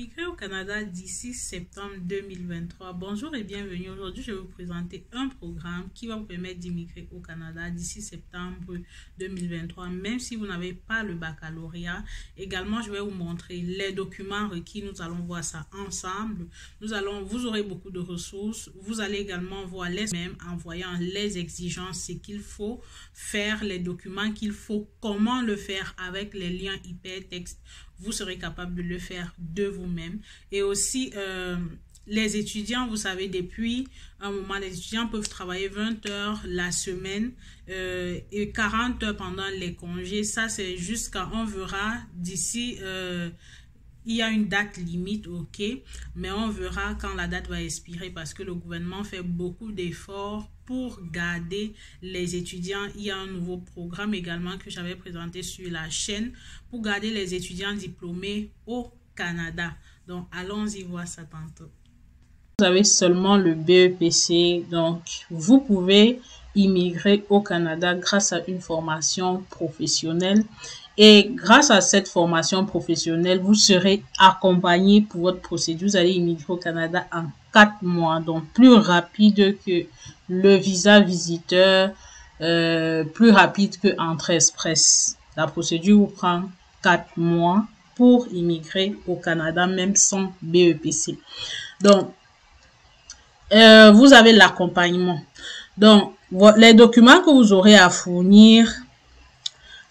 Migrer au Canada d'ici septembre 2023. Bonjour et bienvenue. Aujourd'hui, je vais vous présenter un programme qui va vous permettre d'immigrer au Canada d'ici septembre 2023, même si vous n'avez pas le baccalauréat. Également, je vais vous montrer les documents requis. Nous allons voir ça ensemble. Vous aurez beaucoup de ressources. Vous allez également voir les mêmes en voyant les exigences, ce qu'il faut faire, les documents qu'il faut, comment le faire avec les liens hypertextes. Vous serez capable de le faire de vous-même. Et aussi, les étudiants, vous savez, depuis un moment, les étudiants peuvent travailler 20 heures la semaine et 40 heures pendant les congés. Ça, c'est jusqu'à, on verra d'ici... il y a une date limite, ok, mais on verra quand la date va expirer parce que le gouvernement fait beaucoup d'efforts pour garder les étudiants. Il y a un nouveau programme également que j'avais présenté sur la chaîne pour garder les étudiants diplômés au Canada. Donc, allons-y voir ça tantôt. Vous avez seulement le BEPC, donc vous pouvez immigrer au Canada grâce à une formation professionnelle. Et grâce à cette formation professionnelle, vous serez accompagné pour votre procédure. Vous allez immigrer au Canada en 4 mois, donc plus rapide que le visa visiteur, plus rapide que Entrée Express. La procédure vous prend 4 mois pour immigrer au Canada, même sans BEPC. Donc, vous avez l'accompagnement. Donc, les documents que vous aurez à fournir,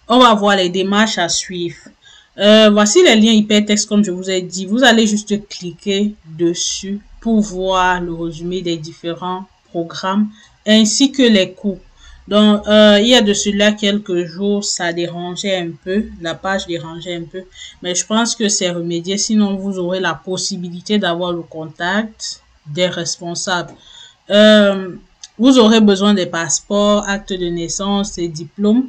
on va voir les démarches à suivre. Voici les liens hypertextes comme je vous ai dit. Vous allez juste cliquer dessus pour voir le résumé des différents programmes ainsi que les coûts. Donc, il y a de cela quelques jours, ça dérangeait un peu, la page dérangeait un peu, mais je pense que c'est remédié. Sinon, vous aurez la possibilité d'avoir le contact des responsables. Vous aurez besoin des passeports, actes de naissance et diplômes.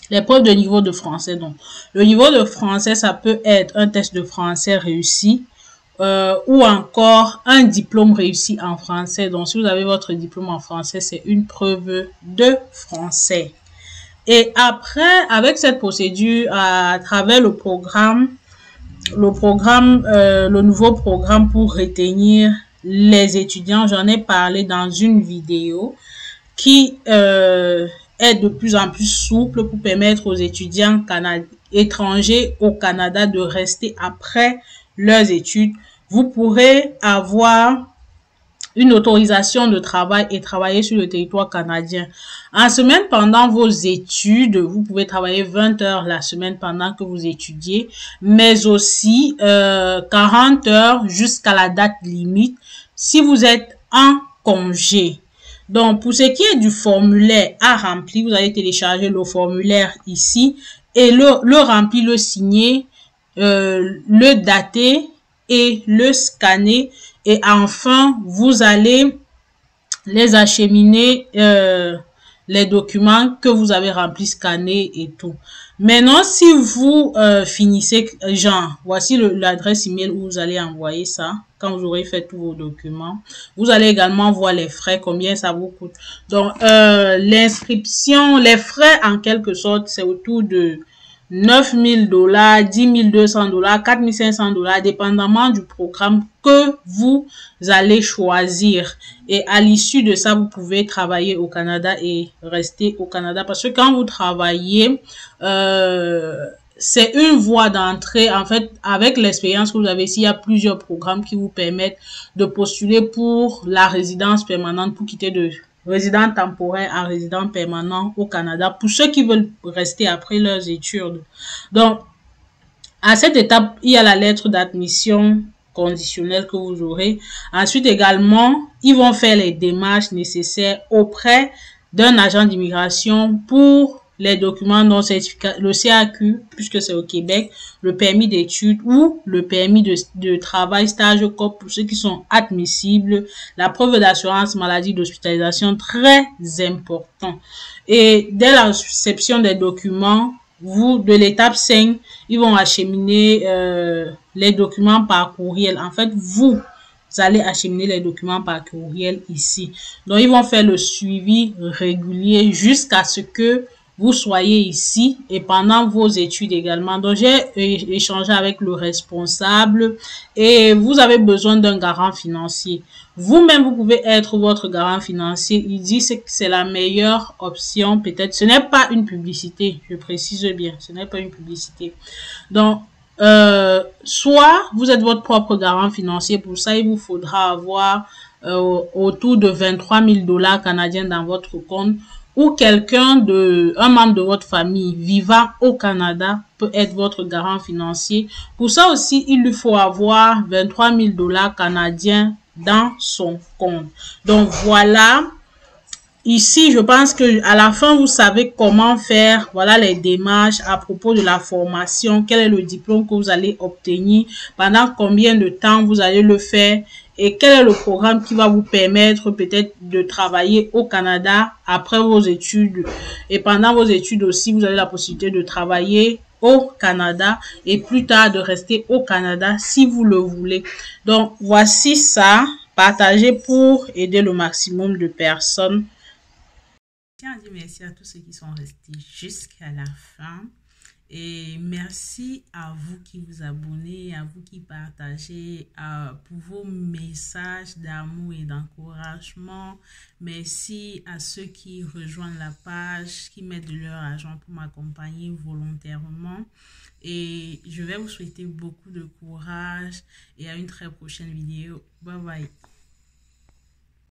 Les preuves de niveau de français. Donc, le niveau de français, ça peut être un test de français réussi ou encore un diplôme réussi en français. Donc, si vous avez votre diplôme en français, c'est une preuve de français. Et après, avec cette procédure, à travers le nouveau programme pour retenir les étudiants, j'en ai parlé dans une vidéo qui est de plus en plus souple pour permettre aux étudiants étrangers au Canada de rester après leurs études. Vous pourrez avoir une autorisation de travail et travailler sur le territoire canadien. En semaine, pendant vos études, vous pouvez travailler 20 heures la semaine pendant que vous étudiez, mais aussi 40 heures jusqu'à la date limite si vous êtes en congé. Donc, pour ce qui est du formulaire à remplir, vous allez télécharger le formulaire ici et le remplir, le signer, le dater et le scanner. Et enfin, vous allez les acheminer, les documents que vous avez remplis, scannés et tout. Maintenant, si vous finissez, genre, voici l'adresse email où vous allez envoyer ça quand vous aurez fait tous vos documents. Vous allez également voir les frais, combien ça vous coûte. Donc, l'inscription, les frais en quelque sorte, c'est autour de 9 000 $, 10 200 $, 4 500 $, dépendamment du programme que vous allez choisir. Et à l'issue de ça, vous pouvez travailler au Canada et rester au Canada. Parce que quand vous travaillez, c'est une voie d'entrée. En fait, avec l'expérience que vous avez ici, il y a plusieurs programmes qui vous permettent de postuler pour la résidence permanente, pour quitter de résident temporaire à résident permanent au Canada, pour ceux qui veulent rester après leurs études. Donc, à cette étape, il y a la lettre d'admission conditionnelle que vous aurez. Ensuite, également, ils vont faire les démarches nécessaires auprès d'un agent d'immigration pour les documents non certificats, le CAQ, puisque c'est au Québec, le permis d'études ou le permis de travail, stage COP pour ceux qui sont admissibles, la preuve d'assurance maladie d'hospitalisation, très important. Et dès la réception des documents, de l'étape 5, ils vont acheminer les documents par courriel. En fait, vous allez acheminer les documents par courriel ici. Donc, ils vont faire le suivi régulier jusqu'à ce que vous soyez ici et pendant vos études également. Donc, j'ai échangé avec le responsable et vous avez besoin d'un garant financier. Vous-même, vous pouvez être votre garant financier. Il dit que c'est la meilleure option. Peut-être, ce n'est pas une publicité. Je précise bien, ce n'est pas une publicité. Donc, soit vous êtes votre propre garant financier. Pour ça, il vous faudra avoir autour de 23 000 dollars canadiens dans votre compte, ou un membre de votre famille vivant au Canada peut être votre garant financier. Pour ça aussi, il lui faut avoir 23 000 dollars canadiens dans son compte. Donc voilà. Ici, je pense que à la fin, vous savez comment faire. Voilà les démarches à propos de la formation. Quel est le diplôme que vous allez obtenir? Pendant combien de temps vous allez le faire? Et quel est le programme qui va vous permettre peut-être de travailler au Canada après vos études? Et pendant vos études aussi, vous avez la possibilité de travailler au Canada et plus tard de rester au Canada si vous le voulez. Donc, voici ça. Partagez pour aider le maximum de personnes. Je tiens à dire merci à tous ceux qui sont restés jusqu'à la fin. Et merci à vous qui vous abonnez, à vous qui partagez, pour vos messages d'amour et d'encouragement. Merci à ceux qui rejoignent la page, qui mettent de leur argent pour m'accompagner volontairement. Et je vais vous souhaiter beaucoup de courage et à une très prochaine vidéo. Bye bye.